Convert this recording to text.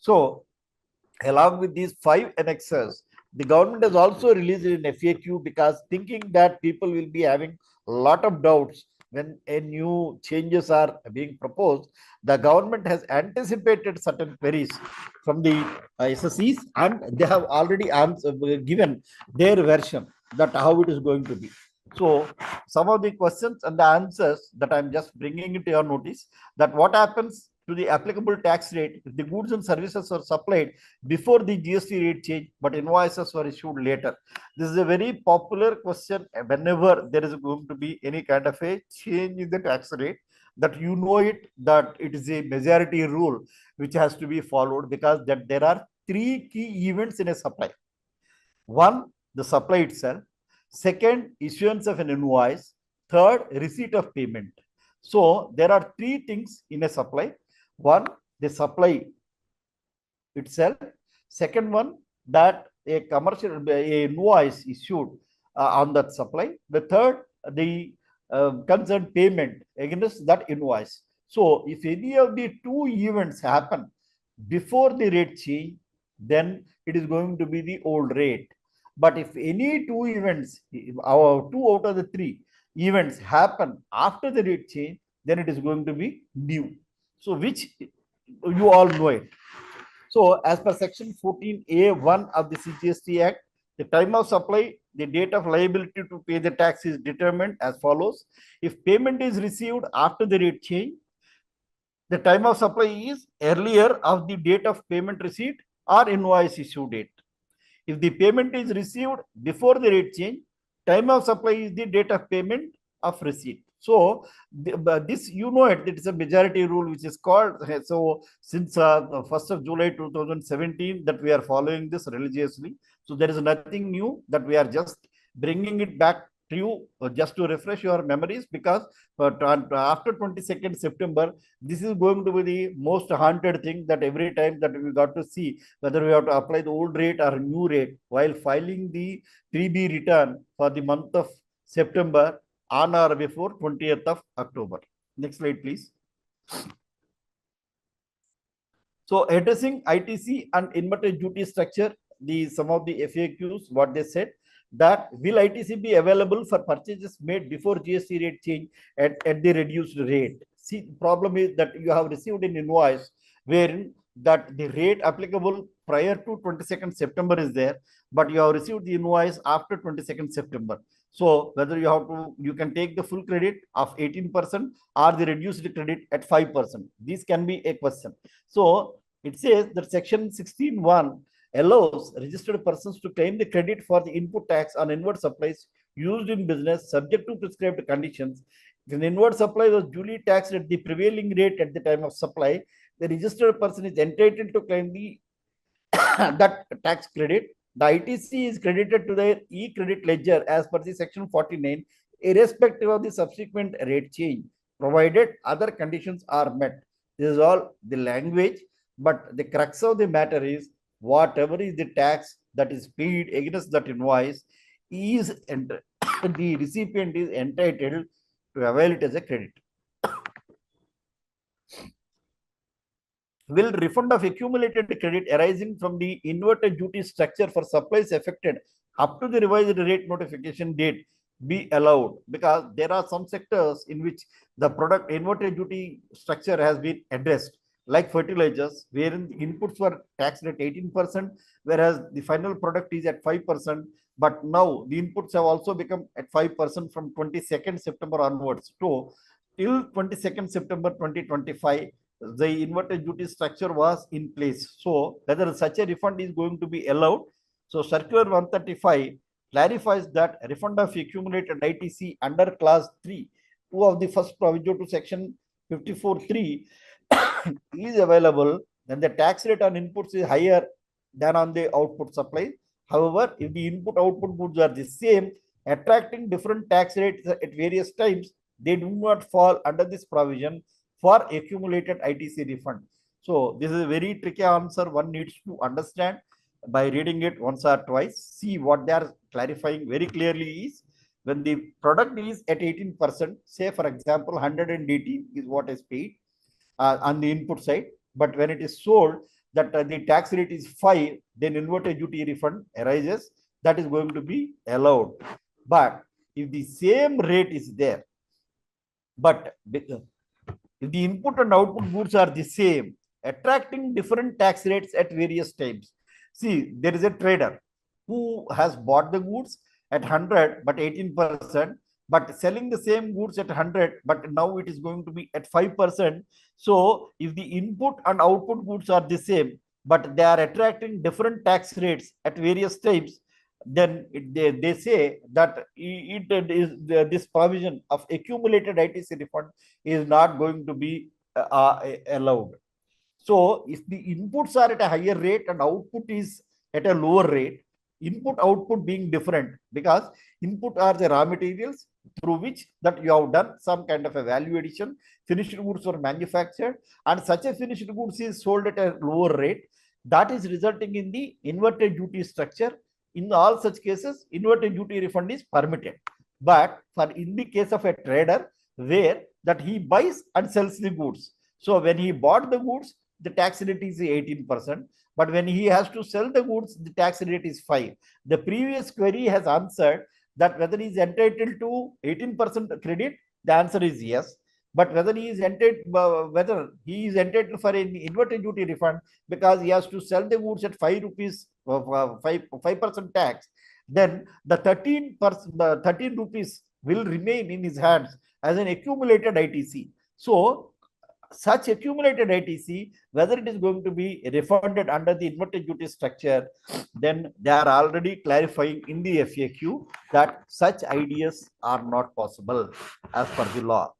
So along with these 5 annexes, the government has also released an FAQ because thinking that people will be having a lot of doubts when a new changes are being proposed. The government has anticipated certain queries from the SSEs, and they have already given their version that how it is going to be. So some of the questions and the answers that I'm just bringing into your notice, that what happens to the applicable tax rate if the goods and services are supplied before the GST rate change, but invoices were issued later. This is a very popular question whenever there is going to be any kind of a change in the tax rate, that you know it, that it is a majority rule which has to be followed, because that there are 3 key events in a supply. One, the supply itself. Second, issuance of an invoice. Third, receipt of payment. So there are 3 things in a supply. One, the supply itself. Second one, that a commercial invoice issued on that supply. The third, the concerned payment against that invoice. So if any of the 2 events happen before the rate change, then it is going to be the old rate. But if any 2 events, our 2 out of the 3 events happen after the rate change, then it is going to be new. So which you all know it. So as per section 14A1 of the CGST Act, the time of supply, the date of liability to pay the tax is determined as follows. If payment is received after the rate change, the time of supply is earlier of the date of payment receipt or invoice issue date. If the payment is received before the rate change, time of supply is the date of payment of receipt. So this, you know it, it is a majority rule which is called. So since 1st of July 2017 that we are following this religiously. So there is nothing new, that we are just bringing it back to you just to refresh your memories, because after 22nd September, this is going to be the most haunted thing, that every time that we got to see whether we have to apply the old rate or new rate while filing the 3B return for the month of September on or before 20th of October. Next slide, please. So addressing ITC and inverted duty structure, some of the FAQs, what they said, that will ITC be available for purchases made before GST rate change at the reduced rate? See, the problem is that you have received an invoice wherein that the rate applicable prior to 22nd September is there, but you have received the invoice after 22nd September. So whether you can take the full credit of 18% or the reduced credit at 5%. This can be a question. So it says that section 16(1) allows registered persons to claim the credit for the input tax on inward supplies used in business subject to prescribed conditions. If an inward supply was duly taxed at the prevailing rate at the time of supply, the registered person is entitled to claim the that tax credit. The ITC is credited to their e-credit ledger as per the section 49, irrespective of the subsequent rate change, provided other conditions are met. This is all the language, but the crux of the matter is whatever is the tax that is paid against that invoice is the recipient is entitled to avail it as a credit. Will refund of accumulated credit arising from the inverted duty structure for supplies affected up to the revised rate notification date be allowed? Because there are some sectors in which the product inverted duty structure has been addressed, like fertilizers, wherein the inputs were taxed at 18%, whereas the final product is at 5%. But now the inputs have also become at 5% from 22nd September onwards. So till 22nd September 2025, the inverted duty structure was in place. So whether such a refund is going to be allowed. So circular 135 clarifies that refund of accumulated ITC under clause 3(2) of the first provision to section 54(3) is available when the tax rate on inputs is higher than on the output supply. However, if the input output goods are the same, attracting different tax rates at various times, they do not fall under this provision for accumulated ITC refund. So this is a very tricky answer. One needs to understand by reading it once or twice. See what they are clarifying very clearly is when the product is at 18%, say for example 180 is what is paid on the input side, but when it is sold, that the tax rate is 5, then inverted duty refund arises, that is going to be allowed. But if the same rate is there, but if the input and output goods are the same, attracting different tax rates at various times. See, there is a trader who has bought the goods at 100 but 18%, but selling the same goods at 100, but now it is going to be at 5%. So if the input and output goods are the same, but they are attracting different tax rates at various times, then they say that it is this provision of accumulated ITC refund is not going to be allowed. So if the inputs are at a higher rate and output is at a lower rate, input output being different, because input are the raw materials through which that you have done some kind of a value addition, finished goods are manufactured, and such a finished goods is sold at a lower rate, that is resulting in the inverted duty structure. In all such cases, inverted duty refund is permitted. But for in the case of a trader where that he buys and sells the goods, so when he bought the goods, the tax rate is 18%, but when he has to sell the goods, the tax rate is 5. The previous query has answered that whether he is entitled to 18% credit, the answer is yes. But whether he is entitled for an inverted duty refund because he has to sell the goods at 5 rupees, 5% tax, then the 13 rupees will remain in his hands as an accumulated ITC. So such accumulated ITC, whether it is going to be refunded under the inverted duty structure, then they are already clarifying in the FAQ that such ideas are not possible as per the law.